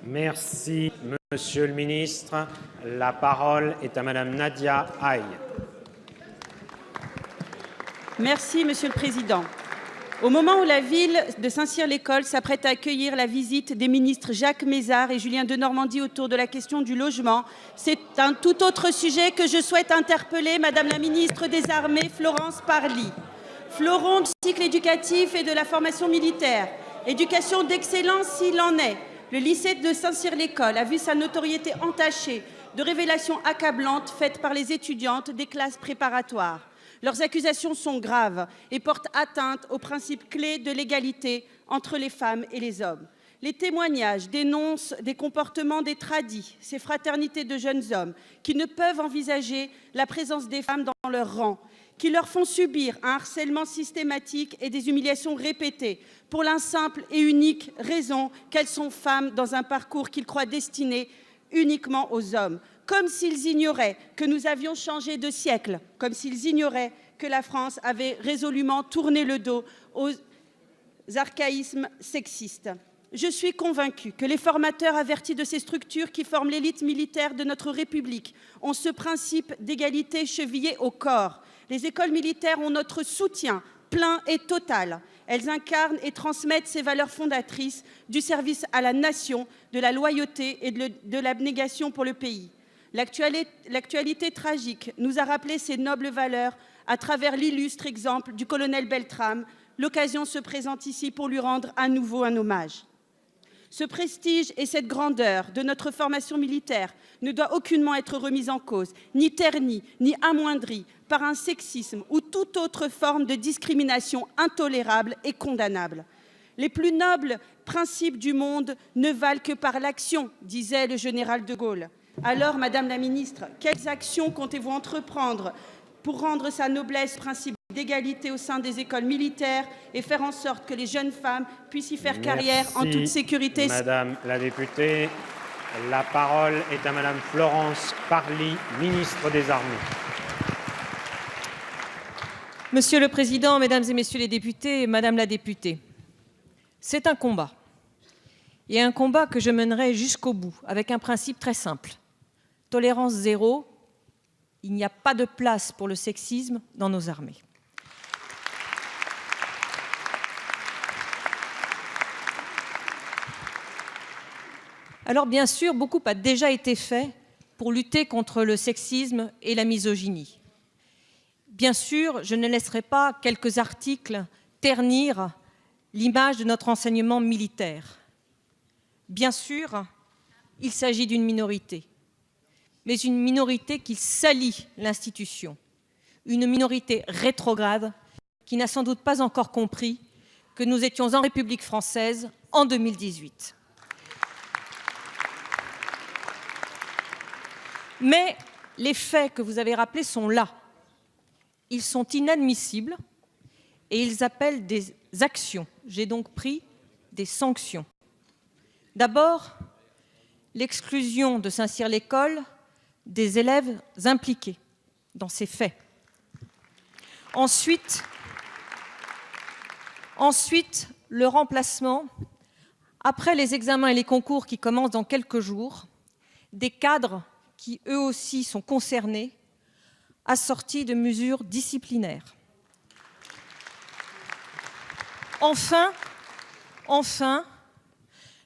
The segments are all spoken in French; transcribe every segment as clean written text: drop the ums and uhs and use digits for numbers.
Merci, Monsieur le ministre. La parole est à Madame Nadia Haye. Merci, Monsieur le Président. Au moment où la ville de Saint-Cyr-l'École s'apprête à accueillir la visite des ministres Jacques Mézard et Julien Denormandie autour de la question du logement, c'est un tout autre sujet que je souhaite interpeller Madame la ministre des Armées, Florence Parly. Fleuron du cycle éducatif et de la formation militaire, éducation d'excellence s'il en est, le lycée de Saint-Cyr-l'École a vu sa notoriété entachée de révélations accablantes faites par les étudiantes des classes préparatoires. Leurs accusations sont graves et portent atteinte aux principes clés de l'égalité entre les femmes et les hommes. Les témoignages dénoncent des comportements des tradis, ces fraternités de jeunes hommes qui ne peuvent envisager la présence des femmes dans leur rang, qui leur font subir un harcèlement systématique et des humiliations répétées pour la simple et unique raison qu'elles sont femmes dans un parcours qu'ils croient destiné uniquement aux hommes. Comme s'ils ignoraient que nous avions changé de siècle, comme s'ils ignoraient que la France avait résolument tourné le dos aux archaïsmes sexistes. Je suis convaincue que les formateurs avertis de ces structures qui forment l'élite militaire de notre République ont ce principe d'égalité chevillé au corps. Les écoles militaires ont notre soutien plein et total. Elles incarnent et transmettent ces valeurs fondatrices du service à la nation, de la loyauté et de l'abnégation pour le pays. L'actualité tragique nous a rappelé ces nobles valeurs à travers l'illustre exemple du colonel Beltrame. L'occasion se présente ici pour lui rendre à nouveau un hommage. Ce prestige et cette grandeur de notre formation militaire ne doit aucunement être remis en cause, ni terni, ni amoindri par un sexisme ou toute autre forme de discrimination intolérable et condamnable. Les plus nobles principes du monde ne valent que par l'action, disait le général de Gaulle. Alors, Madame la Ministre, quelles actions comptez-vous entreprendre pour rendre sa noblesse principe d'égalité au sein des écoles militaires et faire en sorte que les jeunes femmes puissent y faire carrière en toute sécurité? Madame la députée, la parole est à Madame Florence Parly, ministre des Armées. Monsieur le Président, Mesdames et Messieurs les députés, Madame la députée, c'est un combat. Et un combat que je mènerai jusqu'au bout, avec un principe très simple. Tolérance zéro, il n'y a pas de place pour le sexisme dans nos armées. Alors bien sûr, beaucoup a déjà été fait pour lutter contre le sexisme et la misogynie. Bien sûr, je ne laisserai pas quelques articles ternir l'image de notre enseignement militaire. Bien sûr, il s'agit d'une minorité, mais une minorité qui salit l'institution, une minorité rétrograde qui n'a sans doute pas encore compris que nous étions en République française en 2018. Mais les faits que vous avez rappelés sont là. Ils sont inadmissibles et ils appellent des actions. J'ai donc pris des sanctions. D'abord, l'exclusion de Saint-Cyr-l'École des élèves impliqués dans ces faits. Ensuite, le remplacement, après les examens et les concours qui commencent dans quelques jours, des cadres qui eux aussi sont concernés, assortis de mesures disciplinaires. Enfin,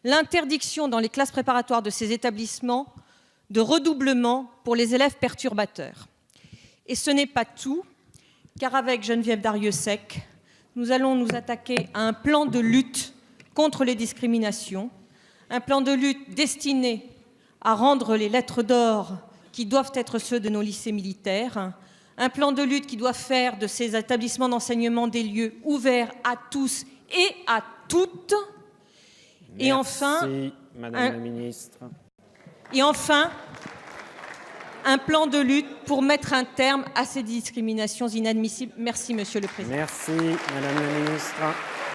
l'interdiction dans les classes préparatoires de ces établissements de redoublement pour les élèves perturbateurs. Et ce n'est pas tout, car avec Geneviève Darrieussecq, nous allons nous attaquer à un plan de lutte contre les discriminations, un plan de lutte destiné à rendre les lettres d'or qui doivent être ceux de nos lycées militaires, un plan de lutte qui doit faire de ces établissements d'enseignement des lieux ouverts à tous et à toutes. Merci, et enfin, Madame la Ministre. Et enfin, un plan de lutte pour mettre un terme à ces discriminations inadmissibles. Merci, Monsieur le Président. Merci, Madame la Ministre.